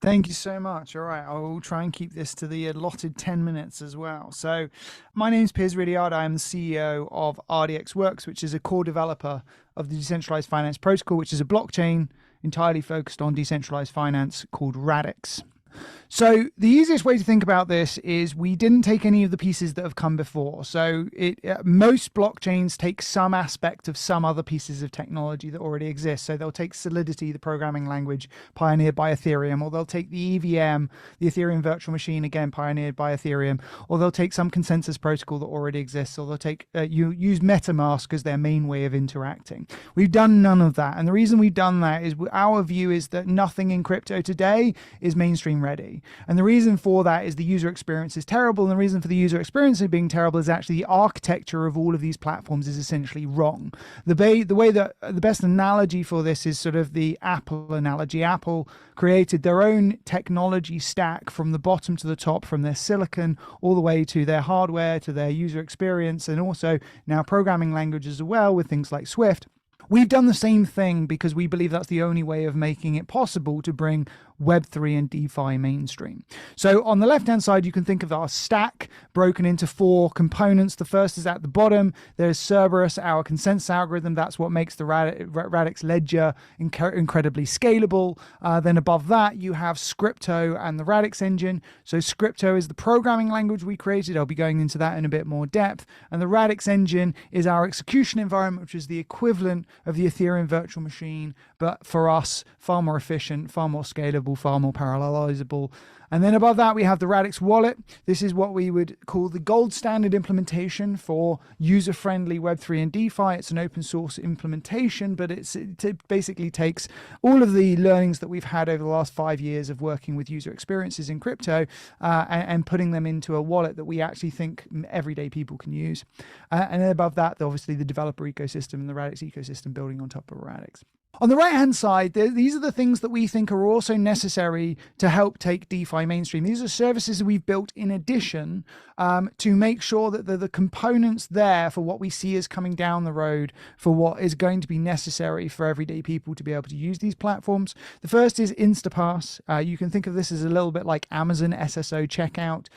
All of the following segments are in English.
Thank you so much. All right, I will try and keep this to the allotted 10 minutes as well. So my name is Piers Ridyard. I am the CEO of RDX Works, which is a core developer of the Decentralized Finance Protocol, which is a blockchain entirely focused on decentralized finance called Radix. So the easiest way to think about this is we didn't take any of the pieces that have come before. So most blockchains take some aspect of some other pieces of technology that already exist. So they'll take Solidity, the programming language pioneered by Ethereum, or they'll take the EVM, the Ethereum virtual machine, again pioneered by Ethereum, or they'll take some consensus protocol that already exists, or they'll take use MetaMask as their main way of interacting. We've done none of that. And the reason we've done that is our view is that nothing in crypto today is mainstream ready. And the reason for that is the user experience is terrible. And the reason for the user experience being terrible is actually the architecture of all of these platforms is essentially wrong. The way that the best analogy for this is sort of the Apple analogy. Apple created their own technology stack from the bottom to the top, from their silicon all the way to their hardware, to their user experience, and also now programming languages as well with things like Swift. We've done the same thing because we believe that's the only way of making it possible to bring Web3 and DeFi mainstream. So on the left-hand side, you can think of our stack broken into 4 components. The first is at the bottom. There's Cerebrus, our consensus algorithm. That's what makes the Radix ledger incredibly scalable. Then above that, you have Scripto and the Radix engine. So Scripto is the programming language we created. I'll be going into that in a bit more depth. And the Radix engine is our execution environment, which is the equivalent of the Ethereum virtual machine, but for us, far more efficient, far more scalable, far more parallelizable. And then above that, we have the Radix wallet. This is what we would call the gold standard implementation for user-friendly Web3 and DeFi. It's an open source implementation, but it basically takes all of the learnings that we've had over the last 5 years of working with user experiences in crypto and putting them into a wallet that we actually think everyday people can use. And then above that, obviously the developer ecosystem and the Radix ecosystem building on top of Radix. On the right-hand side, these are the things that we think are also necessary to help take DeFi mainstream. These are services we've built in addition to make sure that the components there for what we see as coming down the road for what is going to be necessary for everyday people to be able to use these platforms. The first is Instapass. You can think of this as a little bit like Amazon SSO checkout.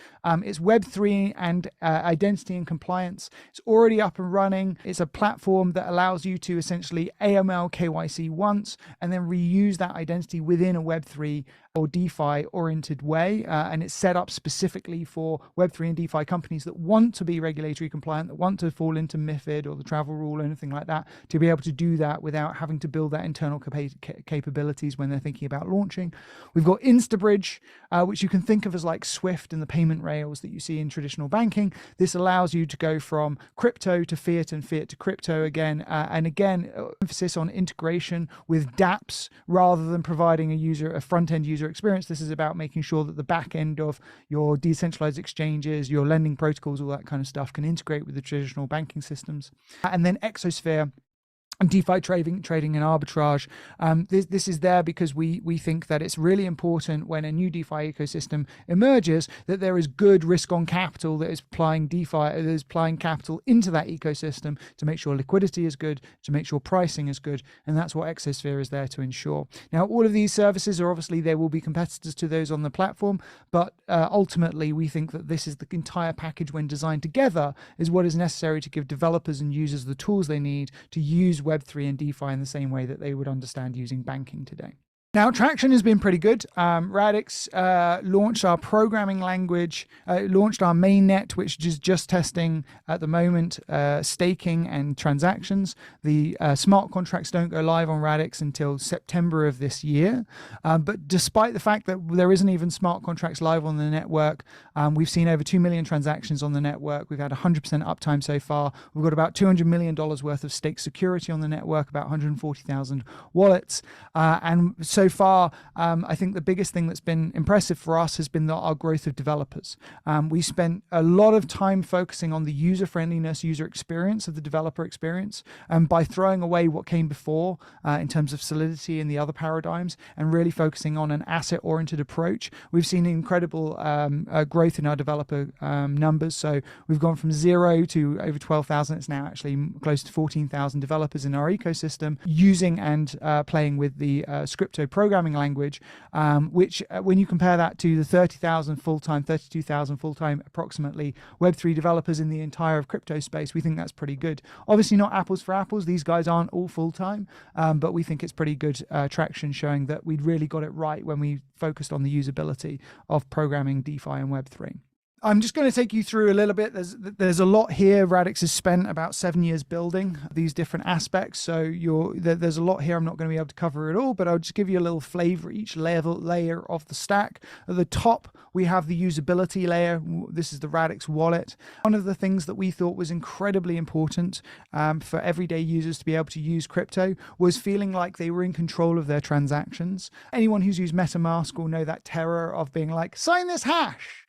It's Web3 and identity and compliance. It's already up and running. It's a platform that allows you to essentially AML KYC once and then reuse that identity within a Web3 or DeFi oriented way. And it's set up specifically for Web3 and DeFi companies that want to be regulatory compliant, that want to fall into MiFID or the travel rule or anything like that, to be able to do that without having to build that internal capabilities when they're thinking about launching. We've got InstaBridge, which you can think of as like Swift and the payment rails that you see in traditional banking. This allows you to go from crypto to fiat and fiat to crypto again. And again, emphasis on integration with dApps rather than providing a front-end user experience. This is about making sure that the back end of your decentralized exchanges, your lending protocols, all that kind of stuff can integrate with the traditional banking systems. And then Exosphere and DeFi trading and arbitrage. This is there because we think that it's really important when a new DeFi ecosystem emerges that there is good risk on capital that is applying capital into that ecosystem to make sure liquidity is good, to make sure pricing is good, and that's what Exosphere is there to ensure. Now, all of these services are obviously, there will be competitors to those on the platform, but ultimately we think that this is the entire package when designed together is what is necessary to give developers and users the tools they need to use Web3 and DeFi in the same way that they would understand using banking today. Now, traction has been pretty good. Radix launched our programming language, launched our mainnet, which is just testing at the moment, staking and transactions. The smart contracts don't go live on Radix until September of this year. But despite the fact that there isn't even smart contracts live on the network, we've seen over 2 million transactions on the network. We've had 100% uptime so far. We've got about $200 million worth of stake security on the network, about 140,000 wallets. And so far, I think the biggest thing that's been impressive for us has been our growth of developers. We spent a lot of time focusing on the user friendliness, user experience of the developer experience, by throwing away what came before in terms of Solidity and the other paradigms, and really focusing on an asset-oriented approach. We've seen incredible growth in our developer numbers. So we've gone from 0 to over 12,000. It's now actually close to 14,000 developers in our ecosystem using and playing with the Scripto programming language, which when you compare that to the 30,000 full-time, 32,000 full-time approximately Web3 developers in the entire crypto space, we think that's pretty good. Obviously not apples for apples. These guys aren't all full-time, but we think it's pretty good traction, showing that we'd really got it right when we focused on the usability of programming DeFi and Web3. I'm just going to take you through a little bit. There's a lot here. Radix has spent about 7 years building these different aspects. So there's a lot here. I'm not going to be able to cover it all, but I'll just give you a little flavor each layer of the stack. At the top, we have the usability layer. This is the Radix wallet. One of the things that we thought was incredibly important for everyday users to be able to use crypto was feeling like they were in control of their transactions. Anyone who's used MetaMask will know that terror of being like, sign this hash.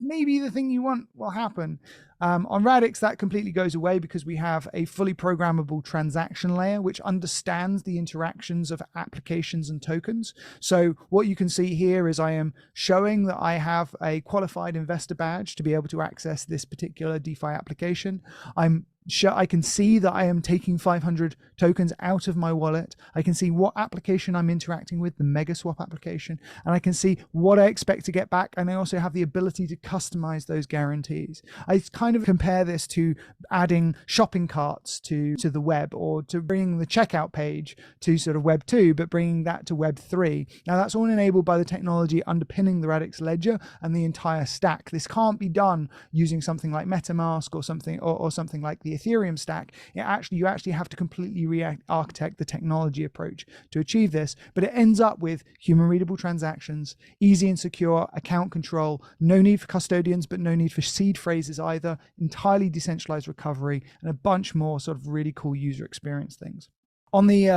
Maybe the thing you want will happen. On Radix, that completely goes away because we have a fully programmable transaction layer, which understands the interactions of applications and tokens. So what you can see here is I am showing that I have a qualified investor badge to be able to access this particular DeFi application. I can see that I am taking 500 tokens out of my wallet. I can see what application I'm interacting with, the MegaSwap application, and I can see what I expect to get back. And I also have the ability to customize those guarantees. I kind of compare this to adding shopping carts to the web, or to bringing the checkout page to sort of Web 2, but bringing that to Web 3. Now that's all enabled by the technology underpinning the Radix ledger and the entire stack. This can't be done using something like MetaMask or something like the Ethereum stack. You actually have to completely re-architect the technology approach to achieve this, but it ends up with human readable transactions, easy and secure account control, no need for custodians, but no need for seed phrases either, entirely decentralized recovery, and a bunch more sort of really cool user experience things. On the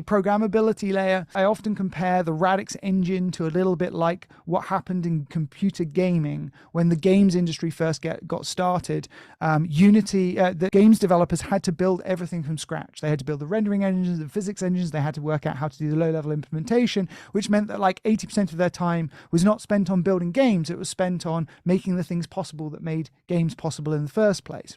programmability layer, I often compare the Radix engine to a little bit like what happened in computer gaming when the games industry first got started. The games developers had to build everything from scratch. They had to build the rendering engines, the physics engines. They had to work out how to do the low-level implementation, which meant that like 80% of their time was not spent on building games. It was spent on making the things possible that made games possible in the first place.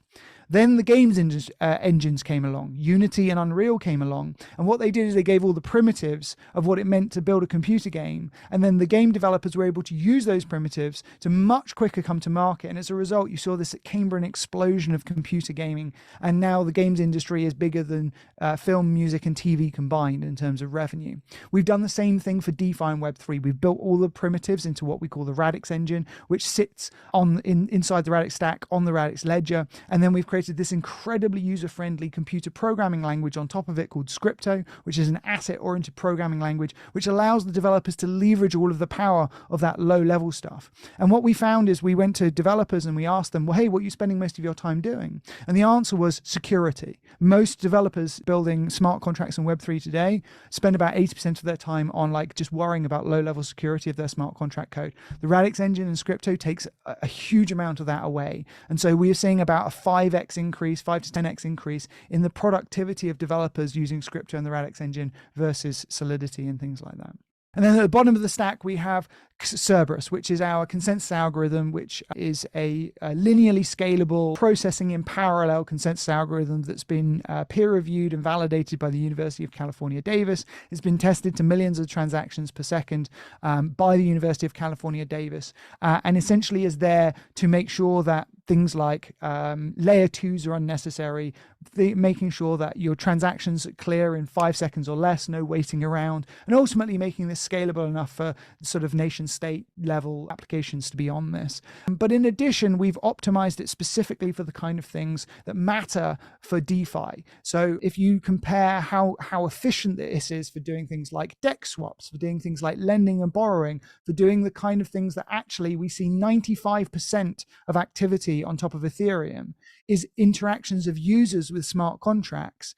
Then the games engines came along, Unity and Unreal came along, and what they did is they gave all the primitives of what it meant to build a computer game, and then the game developers were able to use those primitives to much quicker come to market, and as a result you saw this Cambrian explosion of computer gaming, and now the games industry is bigger than film, music and TV combined in terms of revenue. We've done the same thing for DeFi and Web3. We've built all the primitives into what we call the Radix engine, which sits inside the Radix stack on the Radix ledger, and then we've created this incredibly user-friendly computer programming language on top of it called Scripto, which is an asset-oriented programming language, which allows the developers to leverage all of the power of that low-level stuff. And what we found is we went to developers and we asked them, well, hey, what are you spending most of your time doing? And the answer was security. Most developers building smart contracts on Web3 today spend about 80% of their time on like just worrying about low-level security of their smart contract code. The Radix engine and Scripto takes a huge amount of that away. And so we are seeing about a 5 to 10x increase in the productivity of developers using Scripto and the Radix engine versus Solidity and things like that. And then at the bottom of the stack, we have Cerebrus, which is our consensus algorithm, which is a linearly scalable processing in parallel consensus algorithm that's been peer-reviewed and validated by the University of California, Davis. It's been tested to millions of transactions per second by the University of California, Davis, and essentially is there to make sure that things like layer 2s are unnecessary, making sure that your transactions are clear in 5 seconds or less, no waiting around, and ultimately making this scalable enough for sort of nation state level applications to be on this. But in addition, we've optimized it specifically for the kind of things that matter for DeFi. So if you compare how efficient this is for doing things like DEX swaps, for doing things like lending and borrowing, for doing the kind of things that actually we see 95% of activity on top of Ethereum is interactions of users with smart contracts.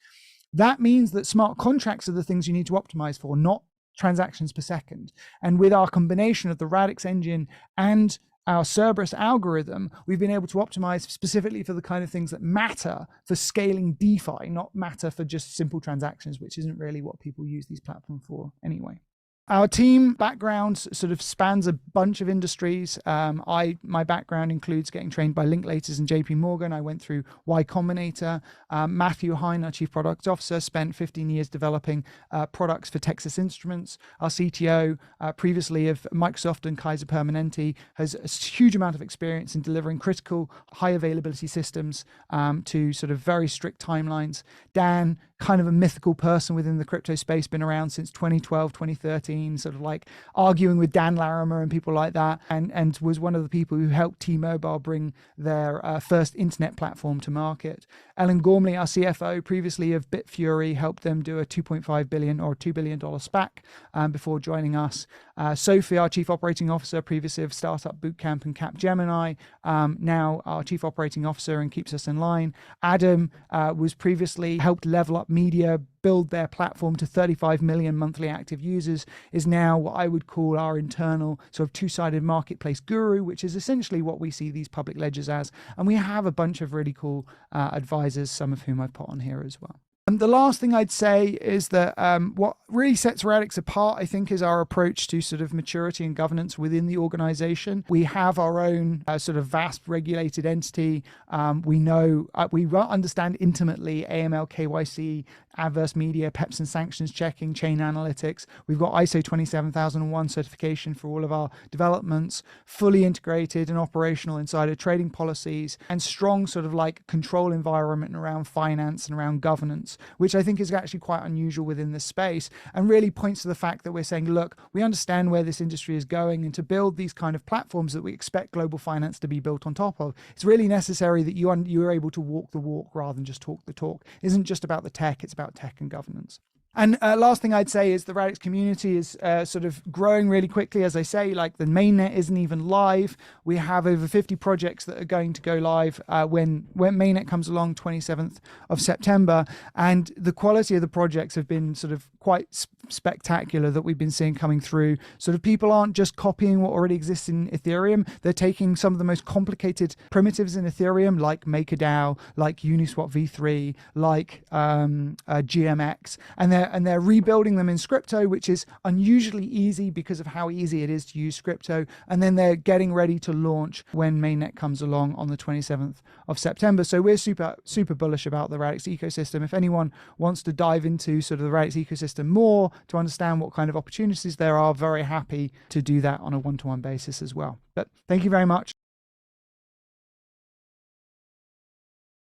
That means that smart contracts are the things you need to optimize for, not transactions per second. And with our combination of the Radix engine and our Cerebrus algorithm, we've been able to optimize specifically for the kind of things that matter for scaling DeFi, not matter for just simple transactions, which isn't really what people use these platforms for anyway. Our team background sort of spans a bunch of industries. My background includes getting trained by Linklaters and JP Morgan. I went through Y Combinator. Matthew Hine, our Chief Product Officer, spent 15 years developing products for Texas Instruments. Our CTO, previously of Microsoft and Kaiser Permanente, has a huge amount of experience in delivering critical high availability systems to sort of very strict timelines. Dan, kind of a mythical person within the crypto space, been around since 2012, 2013, sort of like arguing with Dan Larimer and people like that, and was one of the people who helped T-Mobile bring their first internet platform to market. Ellen Gormley, our CFO, previously of Bitfury, helped them do a $2.5 billion or $2 billion SPAC before joining us. Sophie, our Chief Operating Officer, previously of Startup Bootcamp and Capgemini, now our Chief Operating Officer and keeps us in line. Adam was previously helped Level Up Media build their platform to 35 million monthly active users, is now what I would call our internal sort of two-sided marketplace guru, which is essentially what we see these public ledgers as. And we have a bunch of really cool advisors, some of whom I've put on here as well. And the last thing I'd say is that what really sets Radix apart, I think, is our approach to sort of maturity and governance within the organization. We have our own sort of vast regulated entity. We understand intimately AML, KYC, adverse media, PEPs and sanctions checking, chain analytics. We've got ISO 27001 certification for all of our developments, fully integrated and operational insider trading policies, and strong sort of like control environment around finance and around governance, which I think is actually quite unusual within this space, and really points to the fact that we're saying, look, we understand where this industry is going, and to build these kind of platforms that we expect global finance to be built on top of, it's really necessary that you are able to walk the walk rather than just talk the talk. It isn't just about the tech, it's about tech and governance. And last thing I'd say is the Radix community is sort of growing really quickly. As I say, like the mainnet isn't even live. We have over 50 projects that are going to go live when mainnet comes along 27th of September. And the quality of the projects have been sort of quite spectacular that we've been seeing coming through. Sort of people aren't just copying what already exists in Ethereum. They're taking some of the most complicated primitives in Ethereum, like MakerDAO, like Uniswap v3, like GMX, and they're rebuilding them in Scripto, which is unusually easy because of how easy it is to use Scripto. And then they're getting ready to launch when mainnet comes along on the 27th of September. So we're super bullish about the Radix ecosystem. If anyone wants to dive into sort of the Radix ecosystem more to understand what kind of opportunities there are, very happy to do that on a one-to-one basis as well. But thank you very much.